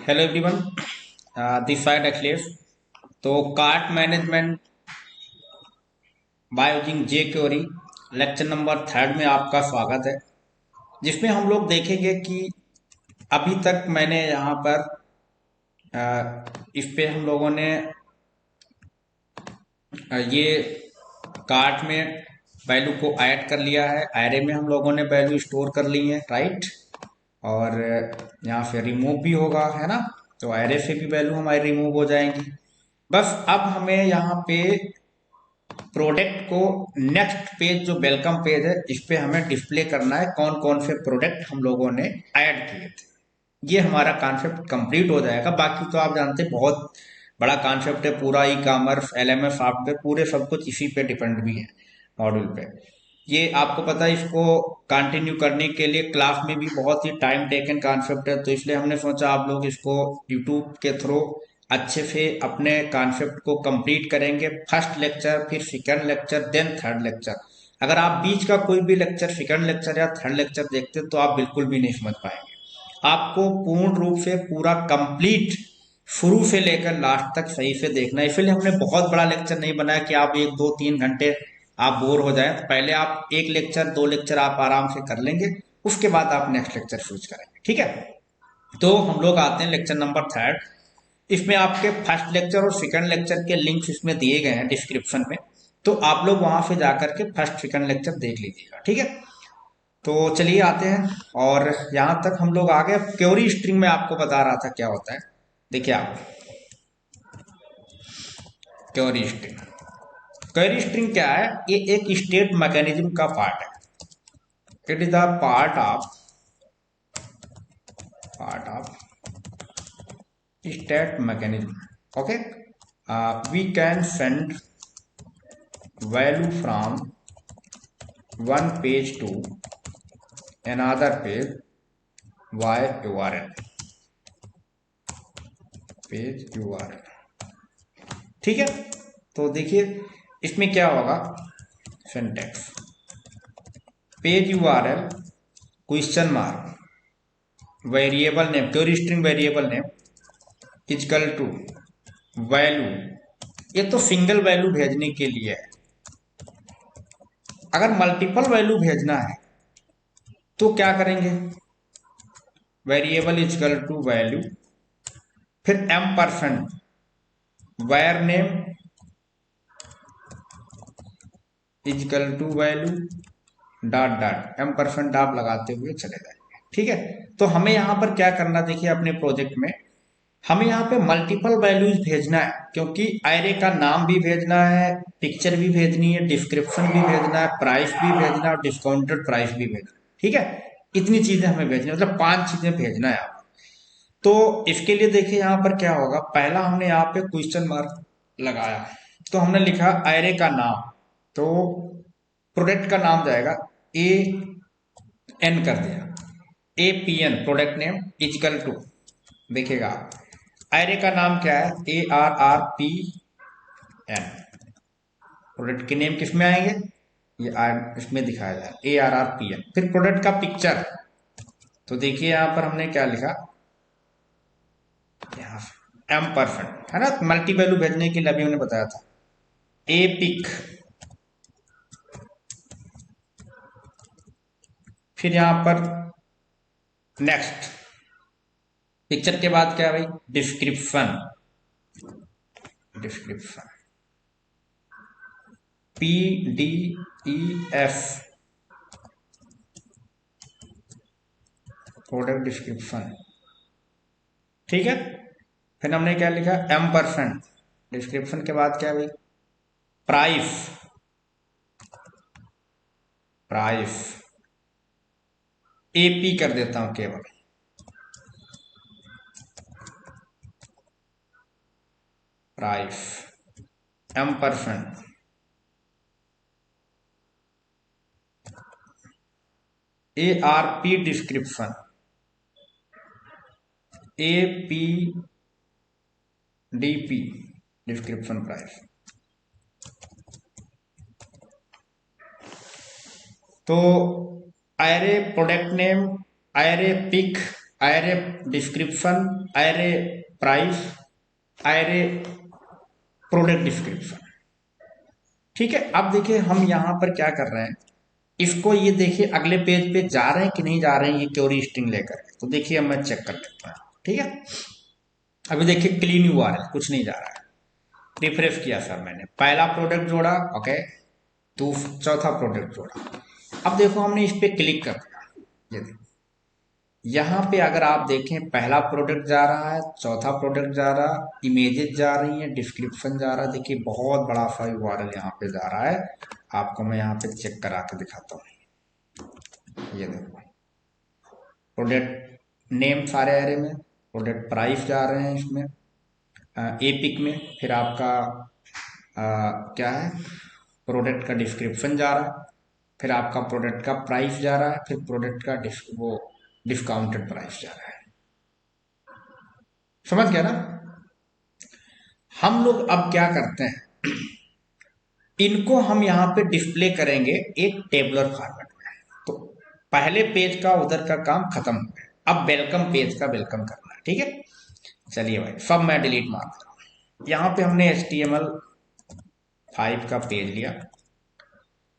Hello everyone, this side Akhilesh. तो cart management by using jQuery lecture number third में आपका स्वागत है, जिसमें हम लोग देखेंगे कि अभी तक मैंने यहाँ पर इस पे हम लोगों ने ये कार्ट में वैल्यू को ऐड कर लिया है। एरे में हम लोगों ने वैल्यू स्टोर कर ली है, राइट। और यहाँ से रिमूव भी होगा, है ना। तो एरे से भी वैल्यू हमारी रिमूव हो जाएंगी। बस अब हमें यहाँ पे प्रोडक्ट को नेक्स्ट पेज जो वेलकम पेज है इस पे हमें डिस्प्ले करना है कौन कौन से प्रोडक्ट हम लोगों ने ऐड किए थे। ये हमारा कॉन्सेप्ट कंप्लीट हो जाएगा। बाकी तो आप जानते हैं बहुत बड़ा कॉन्सेप्ट है, पूरा ई कॉमर्स एलएमएस सॉफ्टवेयर पूरे सब कुछ इसी पे डिपेंड भी है, मॉड्यूल पे। ये आपको पता है, इसको कंटिन्यू करने के लिए क्लास में भी बहुत ही टाइम टेकन कॉन्सेप्ट है, तो इसलिए हमने सोचा आप लोग इसको यूट्यूब के थ्रू अच्छे से अपने कॉन्सेप्ट को कंप्लीट करेंगे। फर्स्ट लेक्चर, फिर second lecture, then third lecture. अगर आप बीच का कोई भी लेक्चर, सेकंड लेक्चर या थर्ड लेक्चर देखते तो आप बिल्कुल भी नहीं समझ पाएंगे। आपको पूर्ण रूप से पूरा कंप्लीट शुरू से लेकर लास्ट तक सही से देखना है। इसलिए हमने बहुत बड़ा लेक्चर नहीं बनाया कि आप 1 2 3 घंटे आप बोर हो जाए। तो पहले आप एक लेक्चर, दो लेक्चर आप आराम से कर लेंगे, उसके बाद आप नेक्स्ट लेक्चर स्विच करेंगे, ठीक है। तो हम लोग आते हैं लेक्चर नंबर थर्ड। इसमें आपके फर्स्ट लेक्चर और सेकंड लेक्चर के लिंक्स इसमें दिए गए हैं डिस्क्रिप्शन में, तो आप लोग वहां से जाकर के फर्स्ट सेकंड लेक्चर देख लीजिएगा, ठीक है। तो चलिए आते हैं। और यहां तक हम लोग आ गए। क्वेरी स्ट्रिंग में आपको बता रहा था क्या होता है। देखिए आप, क्वेरी स्ट्रिंग, क्वेरी स्ट्रिंग क्या है? ये एक स्टेट मैकेनिज्म का पार्ट है। It is the part of state mechanism. Okay, we can send value from one page to another page via URL, page URL, ठीक है। तो देखिए इसमें क्या होगा, syntax, page URL question mark variable name, query string variable name equal to value. ये तो single value भेजने के लिए है। अगर मल्टीपल वैल्यू भेजना है तो क्या करेंगे, वेरिएबल इक्वल टू वैल्यू, फिर M% var name equal to value dot dot M% आप लगाते हुए चले जाएंगे, ठीक है। तो हमें यहाँ पर क्या करना, देखिए अपने प्रोजेक्ट में हमें यहाँ पे मल्टीपल वैल्यूज भेजना है, क्योंकि एरे का नाम भी भेजना है, पिक्चर भी भेजनी है, डिस्क्रिप्शन भी भेजना है, प्राइस भी भेजना है और डिस्काउंटेड प्राइस भी भेजना है, ठीक है। इतनी चीजें हमें भेजनी है, मतलब 5 चीजें भेजना है आप। तो इसके लिए देखिए यहाँ पर क्या होगा, पहला हमने यहाँ पे क्वेश्चन मार्क लगाया, तो हमने लिखा एरे का नाम। तो प्रोडक्ट का नाम जाएगा ए एन, कर दिया APN, product name equal to, देखिएगा एरे का नाम क्या है, ARRPN। प्रोडक्ट के नेम किस में आएंगे, ये इसमें दिखाया जाए ARRPN। फिर प्रोडक्ट का पिक्चर, तो देखिए यहाँ पर हमने क्या लिखा, यहाँ M% है ना, मल्टी वैल्यू भेजने के लिए अभी हमने बताया था ए पिक। फिर यहाँ पर नेक्स्ट, पिक्चर के बाद क्या है भाई, description, description PDF, product description, ठीक है। फिर हमने क्या लिखा, M%, डिस्क्रिप्शन के बाद क्या है भाई, प्राइस, प्राइस AP कर देता हूं केवल, price M%, ARP description, APDP description price. तो array product name, array pic, array description, array price, array product description. ठीक है, अब देखिए हम यहां पर क्या कर रहे हैं, इसको ये देखिए अगले पेज पे जा रहे हैं कि नहीं जा रहे हैं ये क्वेरी स्ट्रिंग लेकर, तो देखिए अब मैं चेक कर लेता हूँ। ठीक है, अभी देखिए क्लीन यूआरएल, कुछ नहीं जा रहा है। रिफ्रेश किया सर मैंने, पहला प्रोडक्ट जोड़ा, ओके, तो चौथा प्रोडक्ट जोड़ा। अब देखो हमने इस पे क्लिक कर दिया, ये देखो यहाँ पे अगर आप देखें पहला प्रोडक्ट जा रहा है, चौथा प्रोडक्ट जा रहा, इमेजेस जा रही हैं, डिस्क्रिप्शन जा रहा है। देखिए बहुत बड़ा सा यूआरएल यहाँ पे जा रहा है। आपको मैं यहाँ पे चेक करा के दिखाता हूँ, ये देखो प्रोडक्ट नेम सारे एरे में, प्रोडक्ट प्राइस जा रहे हैं इसमें, एपिक में, फिर आपका क्या है, प्रोडक्ट का डिस्क्रिप्शन जा रहा है, फिर आपका प्रोडक्ट का प्राइस जा रहा है, फिर प्रोडक्ट का वो डिस्काउंटेड प्राइस जा रहा है। समझ गया ना? हम लोग अब क्या करते हैं, इनको हम यहाँ पे डिस्प्ले करेंगे एक टेबलर फॉर्मेट में। तो पहले पेज का उधर का काम खत्म हो गया, अब वेलकम पेज का वेलकम करना है। ठीक है, चलिए भाई सब मैं डिलीट मार दे रहा हूँ। यहाँ पे हमने HTML5 का पेज लिया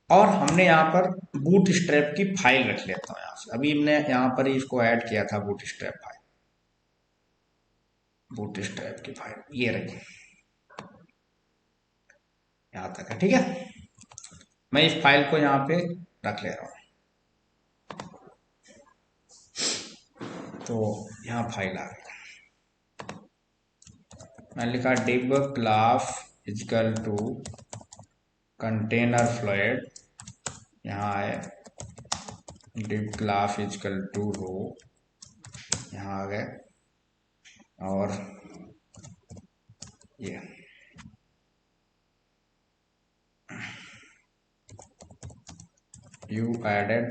और हमने यहाँ पर बूट स्ट्रैप की फाइल रख लेता हूँ यहाँ से। अभी हमने यहाँ पर ही इसको ऐड किया था, boot strap file, boot strap की फाइल ये रही, यहाँ तक है। ठीक है, मैं इस फाइल को यहाँ पे रख ले रहा हूँ, तो यहाँ फाइल आ गई। मैंने लिखा div class is equal to container fluid, यहाँ है div class is equal to row, यहाँ आ गए, और ये you added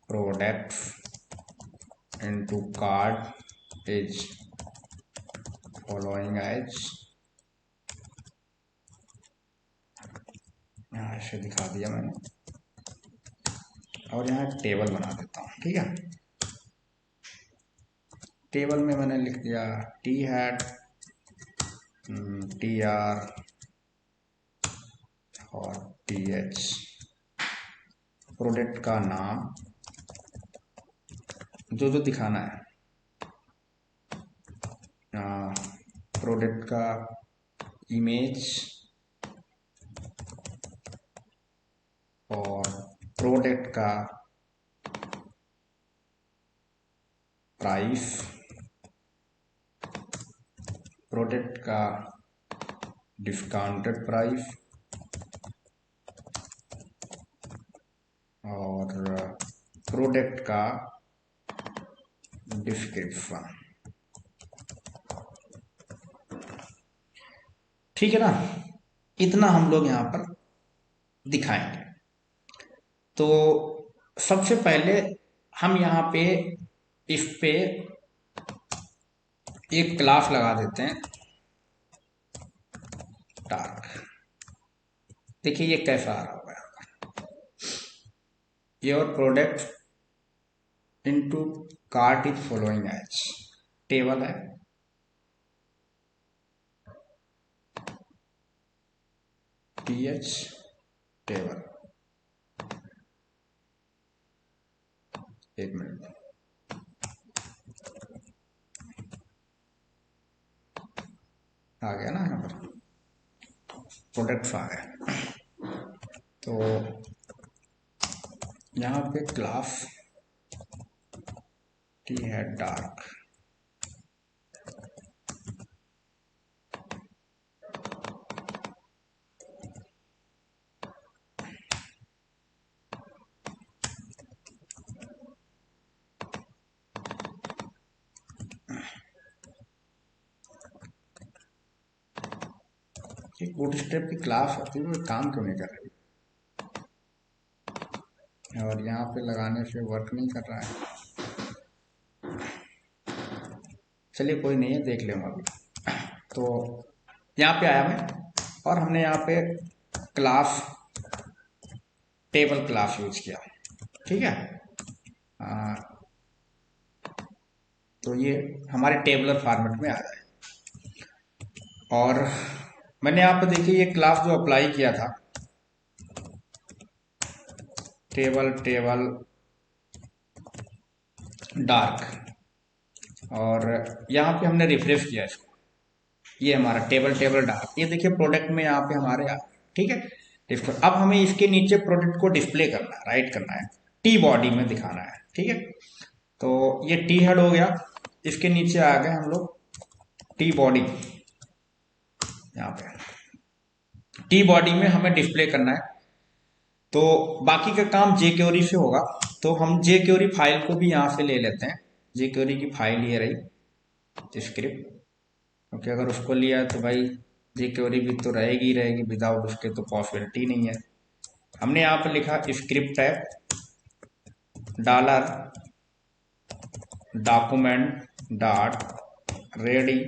products into cart is following as, यहाँ ऐसे दिखा दिया मैंने, और यहाँ टेबल बना देता हूँ। ठीक है, टेबल में मैंने लिख दिया टी हैट TR और TH, प्रोडक्ट का नाम जो जो दिखाना है, प्रोडक्ट का इमेज और प्रोडक्ट का प्राइस, प्रोडक्ट का डिस्काउंटेड प्राइस और प्रोडक्ट का डिस्क्रिप्शन। ठीक है ना, इतना हम लोग यहाँ पर दिखाएंगे। तो सबसे पहले हम यहाँ पे इस पे एक क्लास लगा देते हैं डार्क। देखिए ये कैसा आ रहा होगा, your product into cart is following as, table है, TH टेबल, एक मिनट, आ गया ना, यहाँ पर प्रोडक्ट्स आ गए। तो यहाँ पे क्लास टी है डार्क, एक बूटस्ट्रैप की क्लास होती है, वो काम क्यों नहीं कर रही, और यहाँ पे लगाने से वर्क नहीं कर रहा है। चलिए कोई नहीं है, देख लेंगे अभी। तो यहाँ पे आया मैं, और हमने यहाँ पे क्लास टेबल क्लास यूज किया। ठीक है, तो ये हमारे टेबलर फॉर्मेट में आ जाए। और मैंने यहाँ पे देखिए ये क्लास जो अप्लाई किया था, टेबल टेबल डार्क, और यहाँ पे हमने रिफ्रेश किया इसको, ये हमारा टेबल टेबल डार्क, ये देखिए प्रोडक्ट में यहाँ पे हमारे आ, ठीक है। डिस्प्ले, अब हमें इसके नीचे प्रोडक्ट को डिस्प्ले करना है, राइट करना है, टी बॉडी में दिखाना है, ठीक है। तो ये टी हेड हो गया, इसके नीचे आ गए हम लोग टी बॉडी, यहाँ पे टी बॉडी में हमें डिस्प्ले करना है। तो बाकी का काम जे क्वेरी से होगा, तो हम जे क्वेरी फाइल को भी यहाँ से ले लेते हैं। जे क्वेरी की फाइल ये रही स्क्रिप्ट, क्योंकि अगर उसको लिया है तो भाई जे क्वेरी भी तो रहेगी ही रहेगी, विदाउट उसके तो पॉसिबिलिटी नहीं है। हमने यहाँ पर लिखा script tab dollar document dot ready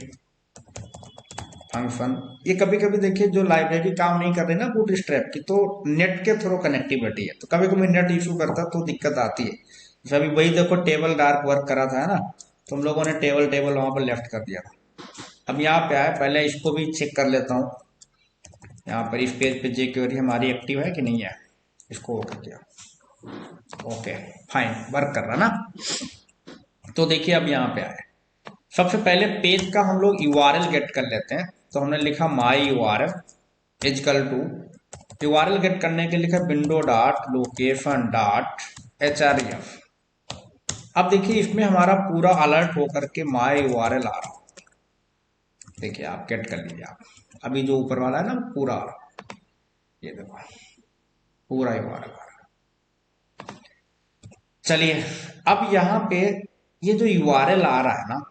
function. ये कभी कभी देखिए जो लाइब्रेरी काम नहीं कर रही ना बूटस्ट्रैप की, तो नेट के थ्रू कनेक्टिविटी है, तो कभी कभी नेट इशू करता तो दिक्कत आती है। जैसे अभी वही देखो टेबल डार्क वर्क करा था ना, तो हम लोगों ने टेबल टेबल वहां पर लेफ्ट कर दिया था। अब यहाँ पे आए, पहले इसको भी चेक कर लेता हूँ, यहाँ पर इस पेज पे जे क्वेरी हमारी एक्टिव है कि नहीं है, इसको ओके किया, ओके फाइन वर्क कर रहा ना। तो देखिए अब यहाँ पे आए, सबसे पहले पेज का हम लोग यूआरएल गेट कर लेते हैं। तो हमने लिखा my URL is equal to URL get करने के लिखा window dot location dot href. अब देखिए इसमें हमारा पूरा अलर्ट होकर के माई यूआरएल आ रहा, देखिए आप गेट कर लीजिए आप, अभी जो ऊपर वाला है ना पूरा आ रहा, ये देखो पूरा यूआरएल आ रहा। चलिए अब यहाँ पे ये जो यूआरएल आ रहा है ना,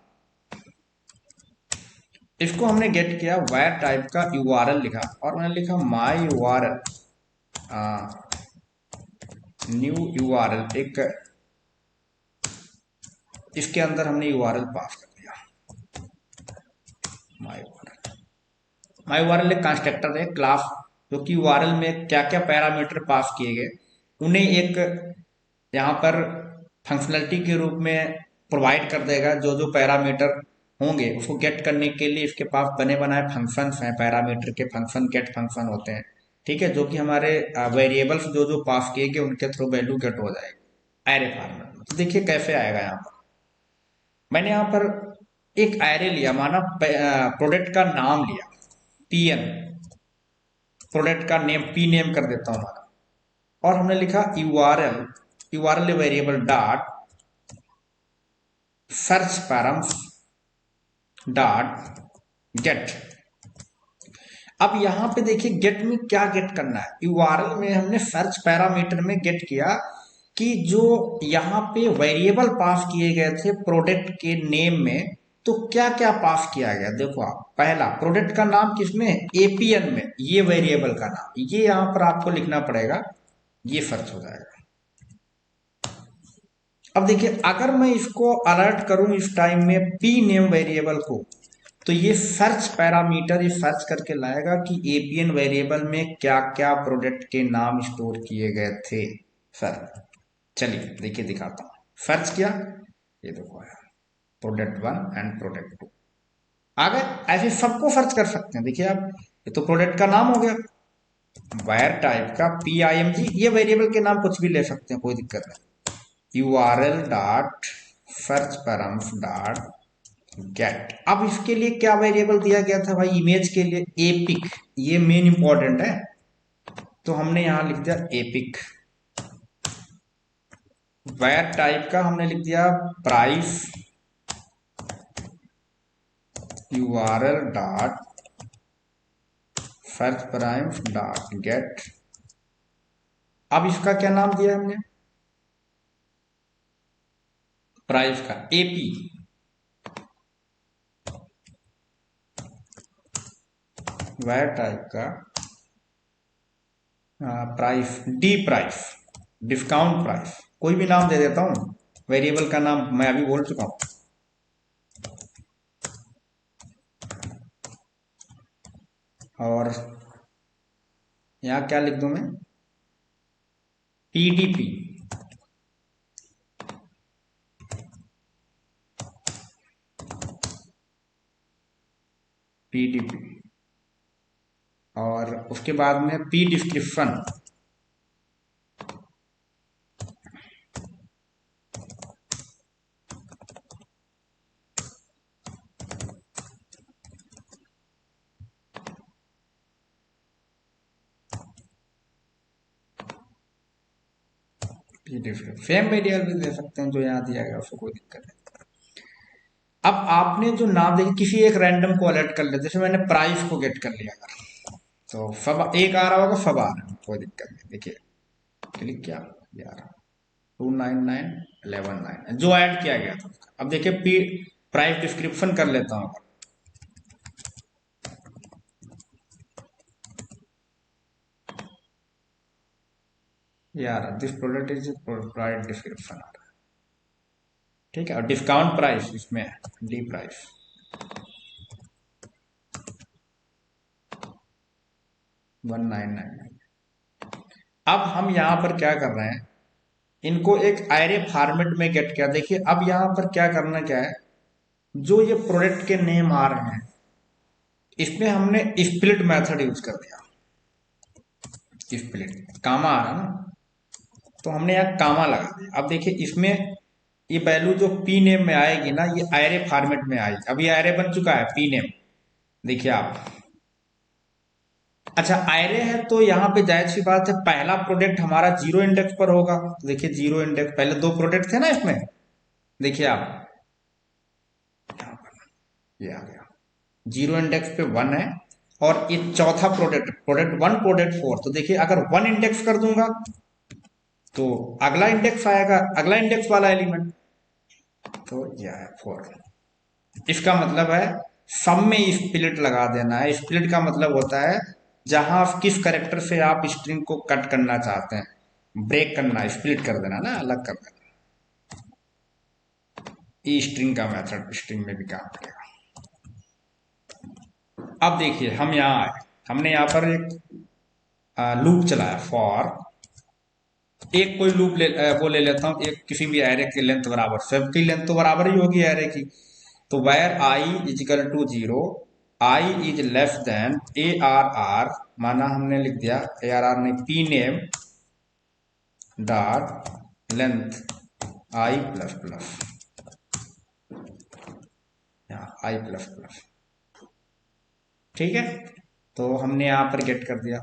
इसको हमने गेट किया वायर टाइप का यूआरएल लिखा, और मैंने लिखा माई यूआरएल न्यू यूआरएल, एक इसके अंदर हमने यूआरएल पास कर दिया। माई यूआरएल एक कंस्ट्रक्टर है क्लास, जो कि यूआरएल में क्या क्या पैरामीटर पास किए गए उन्हें एक यहाँ पर फंक्शनलिटी के रूप में प्रोवाइड कर देगा। जो जो पैरामीटर होंगे उसको गेट करने के लिए इसके पास बने बनाए फंक्शंस हैं, पैरामीटर के फंक्शन गेट फंक्शन होते हैं, ठीक है, जो कि हमारे वेरिएबल्स जो जो पास किए गए उनके थ्रू वैल्यू गेट हो जाएगी एरे फॉर्मेट में। तो देखिए कैसे आएगा, यहाँ पर मैंने यहाँ पर एक एरे लिया, माना प्रोडक्ट का नाम लिया पीएन, प्रोडक्ट का नेम पी नेम कर देता हूं हमारा, और हमने लिखा URL, URL variable dot search params dot gate. अब यहां पे देखिए गेट में क्या गेट करना है, यूआरएल में हमने सर्च पैरामीटर में गेट किया कि जो यहाँ पे वेरिएबल पास किए गए थे प्रोडक्ट के नेम में, तो क्या क्या पास किया गया। देखो आप, पहला प्रोडक्ट का नाम किसमें है, एपीएन में, ये वेरिएबल का नाम, ये यहां पर आपको लिखना पड़ेगा, ये सर्च हो जाएगा। अब देखिए अगर मैं इसको अलर्ट करूं इस टाइम में पी नेम वेरिएबल को, तो ये सर्च पैरामीटर ये सर्च करके लाएगा कि एपीएन वेरिएबल में क्या क्या प्रोडक्ट के नाम स्टोर किए गए थे सर। चलिए देखिए दिखाता हूं, सर्च किया, ये देखो आया प्रोडक्ट 1 एंड प्रोडक्ट 2 आ गए। ऐसे सबको सर्च कर सकते हैं, देखिए आप, ये तो प्रोडक्ट का नाम हो गया, वायर टाइप का PIMG, ये वेरिएबल के नाम कुछ भी ले सकते हैं, कोई दिक्कत नहीं। URL dot search params dot gate. अब इसके लिए क्या वेरिएबल दिया गया था भाई, इमेज के लिए एपिक, ये मेन इंपॉर्टेंट है, तो हमने यहां लिख दिया एपिक। वायर टाइप का हमने लिख दिया price URL dot search primes dot gate. अब इसका क्या नाम दिया हमने, प्राइस का एपी, वायर टाइप का price D price, discount price, कोई भी नाम दे देता हूं, वेरिएबल का नाम मैं अभी बोल चुका हूं। और यहां क्या लिख दूं मैं, PDP, PDP, और उसके बाद में P डिस्क्रिप्शन, फेम वेरिएबल भी दे सकते हैं जो यहाँ दिया गया, उसको कोई दिक्कत नहीं। अब आपने जो नाम देखिए किसी एक रैंडम को अलर्ट कर लिया, जैसे मैंने प्राइस को गेट कर लिया अगर, तो फब एक आ रहा होगा, फब आ रहा है, कोई दिक्कत नहीं। देखिए क्लिक किया, ये आ रहा 29911 जो ऐड किया गया था। अब देखिए प्राइस डिस्क्रिप्शन कर लेता हूँ, यार this product is price description आ रहा है, ठीक है। और डिस्काउंट प्राइस इसमें है डी प्राइस, 1999। अब हम यहाँ पर क्या कर रहे हैं, इनको एक एरे फॉर्मेट में गेट किया। देखिए अब यहाँ पर क्या करना क्या है, जो ये प्रोडक्ट के नेम आ रहे हैं इसमें हमने स्प्लिट मेथड यूज कर दिया। स्प्लिट कामा आ रहा ना, तो हमने यहाँ कामा लगा दिया। अब देखिए इसमें ये वैल्यू जो पी नेम में आएगी ना, ये एरे फॉर्मेट में आएगी। अब ये एरे बन चुका है पी नेम, देखिए आप। अच्छा एरे है तो यहाँ पे जायज सी बात है, पहला प्रोडक्ट हमारा 0 इंडेक्स पर होगा। तो देखिए 0 इंडेक्स, पहले 2 प्रोडक्ट थे ना इसमें, देखिए आप यहाँ पर ये आ गया 0 इंडेक्स पे 1 है, और ये चौथा प्रोडक्ट, प्रोडक्ट 1 प्रोडक्ट 4। तो देखिए अगर 1 इंडेक्स कर दूंगा तो अगला इंडेक्स आएगा, अगला इंडेक्स वाला एलिमेंट, तो यह है 4। इसका मतलब है सब में स्प्लिट लगा देना है। स्प्लिट का मतलब होता है जहां किस करेक्टर से आप स्ट्रिंग को कट करना चाहते हैं, ब्रेक करना, स्प्लिट कर देना ना, अलग कर देना। ई स्ट्रिंग का मेथड स्ट्रिंग में भी काम करेगा। अब देखिए हम यहाँ आए, हमने यहाँ पर एक लूप चलाया फॉर, एक कोई लूप वो ले लेता हूँ, एक किसी भी एरे की लेंथ बराबर, सबकी लेंथ तो बराबर ही होगी एरे की। तो var i is equal to 0, i is less than a r r, माना हमने लिख दिया ए आर आर नहीं, p name dot length i plus plus, i plus plus, ठीक है। तो हमने यहां पर गेट कर दिया।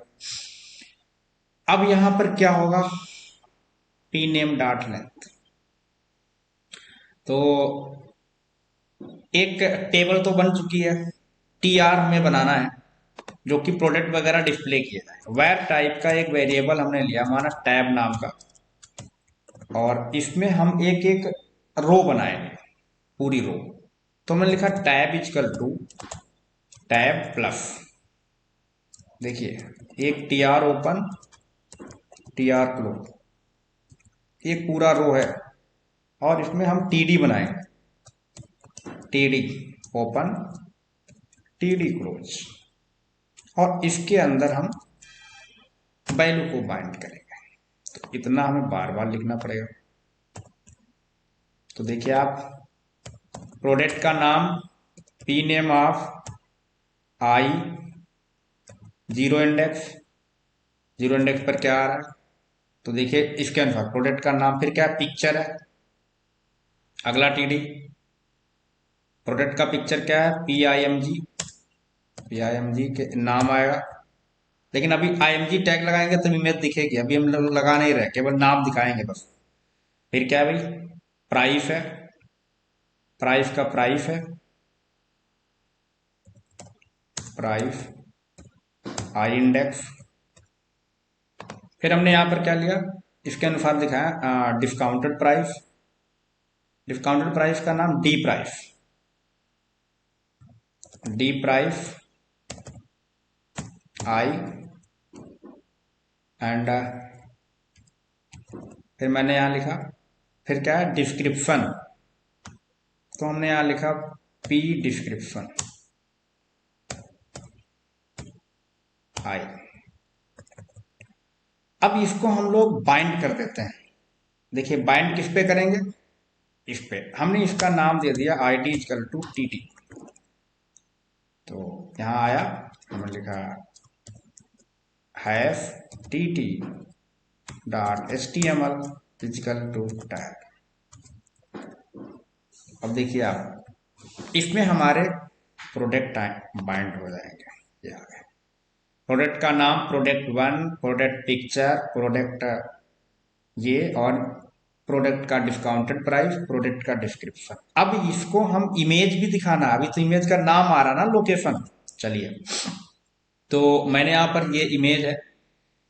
अब यहां पर क्या होगा, पी नेम डॉट लेंथ, तो एक टेबल तो बन चुकी है, टी आर में बनाना है जो कि प्रोडक्ट वगैरह डिस्प्ले किया जाए। वेर टाइप का एक वेरिएबल हमने लिया, माना टैब नाम का, और इसमें हम एक एक रो बनाएंगे, पूरी रो। तो मैंने लिखा tab is equal to tab plus, देखिए एक t r open t r close, एक पूरा रो है, और इसमें हम टीडी बनाएंगे, टीडी ओपन टीडी क्लोज, और इसके अंदर हम वैल्यू को बाइंड करेंगे। तो इतना हमें बार बार लिखना पड़ेगा। तो देखिए आप, प्रोडक्ट का नाम P name of I, 0 index, 0 index पर क्या आ रहा है, तो देखिए इसके अनुसार प्रोडक्ट का नाम फिर क्या है, पिक्चर है। अगला टीडी, प्रोडक्ट का पिक्चर क्या है, p i m g, p i m g के नाम आएगा। लेकिन अभी आई एम जी टैग लगाएंगे तो इमेज दिखेगी, अभी हम लोग लगा नहीं रहे, केवल नाम दिखाएंगे बस। फिर क्या है भाई, प्राइस है, प्राइस का प्राइस है, प्राइस आई इंडेक्स। फिर हमने यहां पर क्या लिया, इसके अनुसार दिखाया डिस्काउंटेड प्राइस, डिस्काउंटेड प्राइस का नाम D price, D price I, and फिर मैंने यहां लिखा, फिर क्या है डिस्क्रिप्शन, तो हमने यहां लिखा पी डिस्क्रिप्शन आई। अब इसको हम लोग बाइंड कर देते हैं। देखिए बाइंड किस पे करेंगे, इस पे हमने इसका नाम दे दिया ID is equal to t t. तो यहाँ आया, हमने लिखा hash t t dot HTML is equal to tag. अब देखिए आप, इसमें हमारे प्रोडक्ट बाइंड हो जाएंगे। ये आ गए प्रोडक्ट का नाम, प्रोडक्ट 1, प्रोडक्ट पिक्चर, प्रोडक्ट ये, और प्रोडक्ट का डिस्काउंटेड प्राइस, प्रोडक्ट का डिस्क्रिप्शन। अब इसको हम इमेज भी दिखाना है, अभी तो इमेज का नाम आ रहा ना, लोकेशन। चलिए, तो मैंने यहाँ पर ये इमेज है,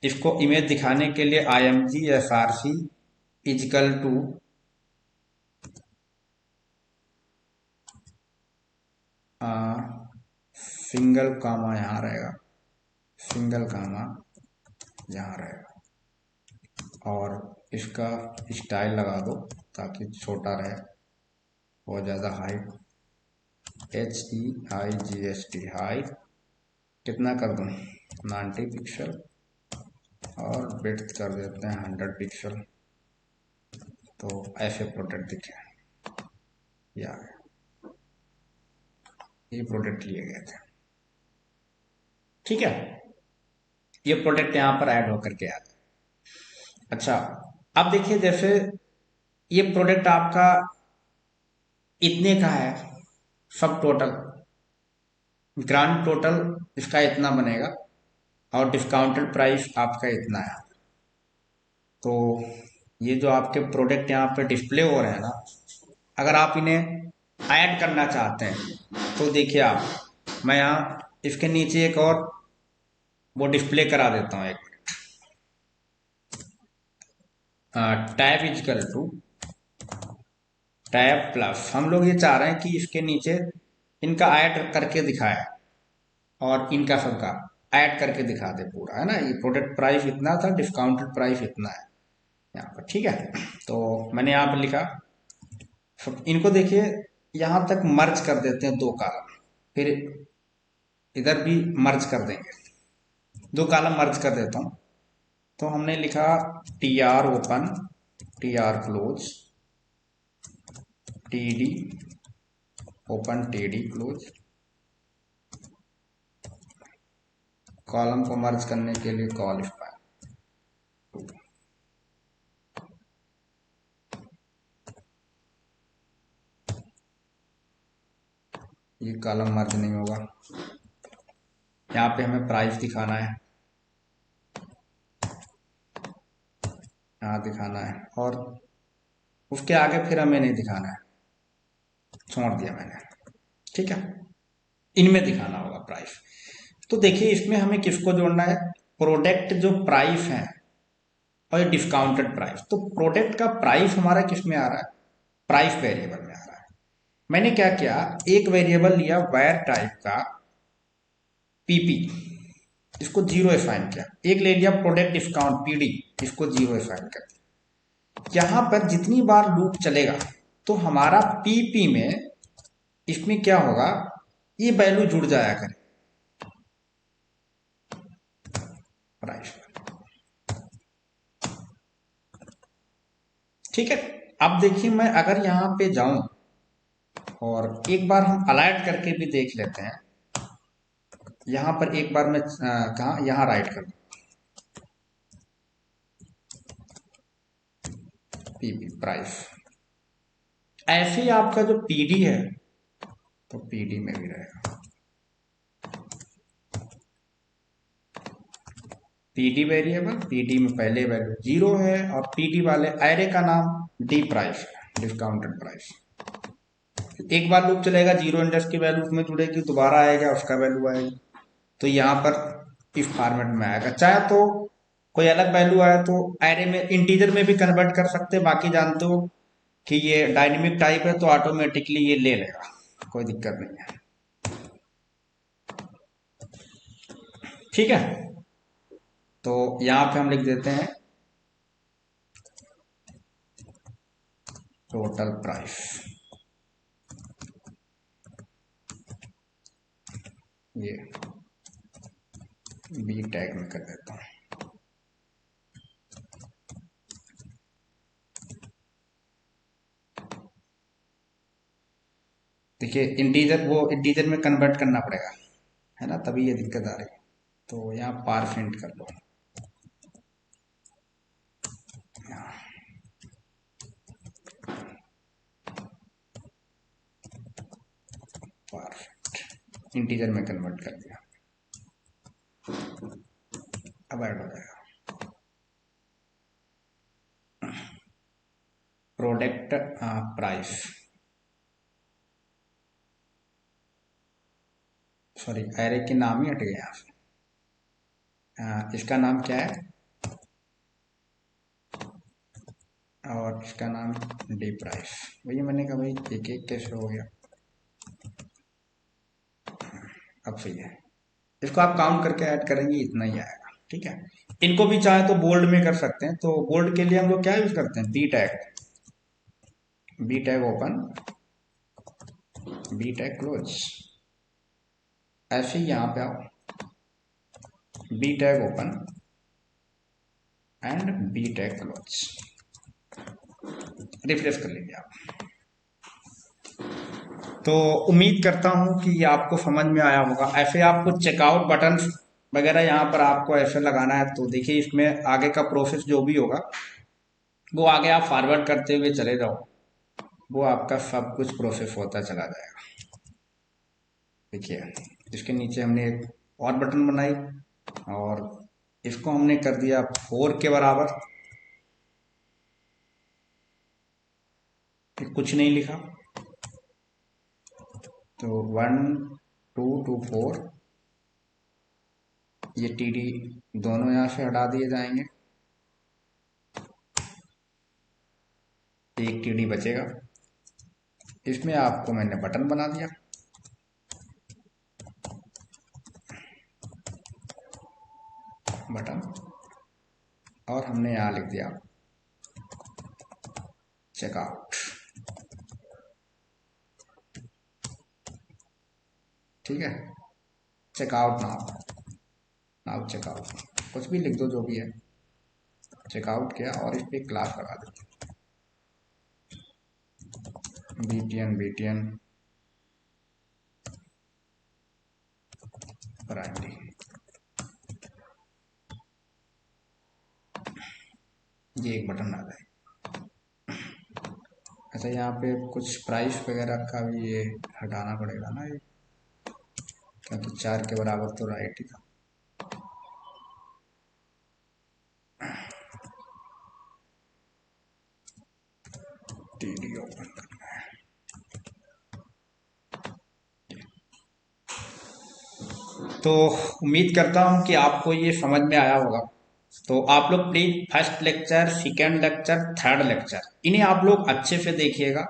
इसको इमेज दिखाने के लिए img src is equal to single comma यहाँ रहेगा, सिंगल कामा यहाँ रहेगा, और इसका स्टाइल लगा दो ताकि छोटा रहे, बहुत ज़्यादा हाइट, HEIGST हाइट कितना कर दूँ, 90 पिक्सल, और विड्थ कर देते हैं 100 पिक्सल। तो ऐसे प्रोडक्ट दिखे, या ये प्रोडक्ट लिए गए थे। ठीक है, ये प्रोडक्ट यहाँ पर ऐड होकर के आता है। अच्छा, अब देखिए, जैसे ये प्रोडक्ट आपका इतने का है, सब टोटल ग्रांड टोटल इसका इतना बनेगा, और डिस्काउंटेड प्राइस आपका इतना है। तो ये जो आपके प्रोडक्ट यहाँ पे डिस्प्ले हो रहे हैं ना, अगर आप इन्हें ऐड करना चाहते हैं तो देखिए आप, मैं यहाँ इसके नीचे एक और वो डिस्प्ले करा देता हूँ, एक tab is equal to tab plus. हम लोग ये चाह रहे हैं कि इसके नीचे इनका ऐड करके दिखाए, और इनका सबका ऐड करके दिखा दे पूरा, है ना। ये प्रोडक्ट प्राइस इतना था, डिस्काउंटेड प्राइस इतना है यहाँ पर। ठीक है, तो मैंने यहाँ पर लिखा, सब इनको देखिए, यहाँ तक मर्ज कर देते हैं, 2 कॉलम, फिर इधर भी मर्ज कर देंगे, 2 कॉलम मर्ज कर देता हूँ। तो हमने लिखा TR open, TR close, TD open, TD close. Column को मर्ज करने के लिए कॉल स्पैन, ये कॉलम मर्ज नहीं होगा। यहाँ पे हमें प्राइस दिखाना है, यहाँ दिखाना है, और उसके आगे फिर हमें नहीं दिखाना है, छोड़ दिया मैंने। ठीक है, इनमें दिखाना होगा प्राइस। तो देखिए, इसमें हमें किसको जोड़ना है, प्रोडक्ट जो प्राइस है और डिस्काउंटेड प्राइस। तो प्रोडक्ट का प्राइस हमारा किस में आ रहा है, प्राइस वेरिएबल में आ रहा है। मैंने क्या किया, एक वेरिएबल लिया वायर टाइप का PP, इसको 0 असाइन किया। एक ले लिया प्रोडक्ट डिस्काउंट PD, इसको 0 असाइन कर दिया। यहां पर जितनी बार लूप चलेगा तो हमारा PP में, इसमें क्या होगा, ये वैल्यू जुड़ जाया करे प्राइस। ठीक है, अब देखिए, मैं अगर यहां पे जाऊं और एक बार हम अलाइट करके भी देख लेते हैं, यहां पर एक बार मैं कहा, यहां राइट कर दूं, PP प्राइस, ऐसे ही आपका जो PD है तो PD में भी रहेगा, PD वेरिएबल, PD में पहले वैल्यू 0 है, और PD वाले एरे का नाम D प्राइस है, डिस्काउंटेड प्राइस। एक बार लूप चलेगा, 0 इंडेक्स की वैल्यू उसमें जुड़ेगी, दोबारा आएगा, उसका वैल्यू आएगी। तो यहाँ पर इस फॉर्मेट में आएगा। चाहे तो कोई अलग वैल्यू आए तो एरे में, इंटीजर में भी कन्वर्ट कर सकते हैं। बाकी जानते हो कि ये डायनेमिक टाइप है तो ऑटोमेटिकली ये ले लेगा, कोई दिक्कत नहीं है। ठीक है, तो यहाँ पे हम लिख देते हैं टोटल प्राइस, ये B टैग में कर देता हूँ। देखिए, इंटीजर, वो इंटीजर में कन्वर्ट करना पड़ेगा, है ना, तभी ये दिक्कत आ रही है। तो यहाँ पार प्रिंट कर लो, पार इंटीजर में कन्वर्ट कर दिया, अब ऐड हो जाएगा। प्रोडक्ट प्राइस, सॉरी एरे के नाम ही हट गए यहाँ से। इसका नाम क्या है, और इसका नाम डी प्राइस। वही मैंने कहा भाई एक एक कैसे हो गया, अब सही है। इसको आप काउंट करके ऐड करेंगे, इतना ही आएगा, ठीक है। इनको भी चाहे तो बोल्ड में कर सकते हैं, तो बोल्ड के लिए हम लोग क्या यूज करते हैं, b tag, b tag open, b tag close. ऐसे ही यहाँ पे आओ, b tag open and b tag close, refresh कर लीजिए आप। तो उम्मीद करता हूं कि ये आपको समझ में आया होगा। ऐसे आपको चेकआउट बटन वगैरह यहाँ पर आपको ऐसे लगाना है, तो देखिए इसमें आगे का प्रोसेस जो भी होगा वो आगे आप फॉरवर्ड करते हुए चले जाओ, वो आपका सब कुछ प्रोसेस होता चला जाएगा। देखिए इसके नीचे हमने एक और बटन बनाई और इसको हमने कर दिया 4 के बराबर, कुछ नहीं लिखा, तो 1 2 to 4 ये टीडी दोनों यहां से हटा दिए जाएंगे, एक टीडी बचेगा। इसमें आपको मैंने बटन बना दिया, बटन, और हमने यहां लिख दिया चेकआउट, ठीक है। चेकआउट नाउ, नाउ चेकआउट, कुछ भी लिख दो जो भी है, चेकआउट किया और इस पर क्लास लगा देते, बीटीएन, बीटीएन प्राइमरी, ये एक बटन आ जाए। अच्छा यहाँ पे कुछ प्राइस वगैरह का भी ये हटाना पड़ेगा ना, ये क्योंकि 4 के बराबर तो राइट ही था। टीडी ओपन करना है, तो उम्मीद करता हूँ कि आपको ये समझ में आया होगा। तो आप लोग please first lecture, second lecture, third lecture, इन्हें आप लोग अच्छे से देखिएगा।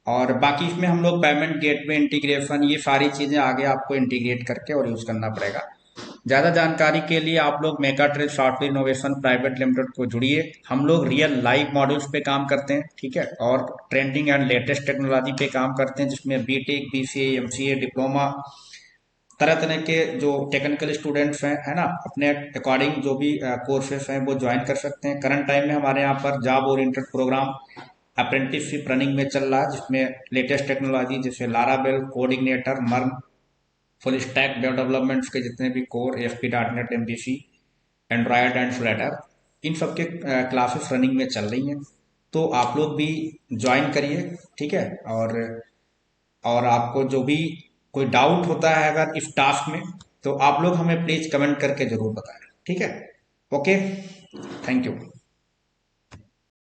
और बाकी इसमें हम लोग पेमेंट गेटवे इंटीग्रेशन, ये सारी चीजें आगे आपको इंटीग्रेट करके और यूज करना पड़ेगा। ज्यादा जानकारी के लिए आप लोग मेगाट्रेड सॉफ्टवेयर इनोवेशन प्राइवेट लिमिटेड को जुड़िए। हम लोग रियल लाइव मॉड्यूल्स पे काम करते हैं, ठीक है, और ट्रेंडिंग एंड लेटेस्ट टेक्नोलॉजी पे काम करते हैं, जिसमें बीटेक, बीसीए, एमसीए, डिप्लोमा, तरह तरह के जो टेक्निकल स्टूडेंट्स हैं, है ना, अपने अकॉर्डिंग जो भी कोर्सेस हैं वो ज्वाइन कर सकते हैं। करंट टाइम में हमारे यहाँ पर job oriented program apprenticeship running में चल रहा है, जिसमें लेटेस्ट टेक्नोलॉजी जैसे लाराबेल, coordinator, MERN, full stack web developments के जितने भी core, ASP.NET, MVC, Android and Flutter, इन सब के क्लासेस रनिंग में चल रही हैं। तो आप लोग भी ज्वाइन करिए, ठीक है। और आपको जो भी कोई डाउट होता है अगर इस टास्क में, तो आप लोग हमें प्लीज कमेंट करके जरूर बताएं, ठीक है। Okay, thank you.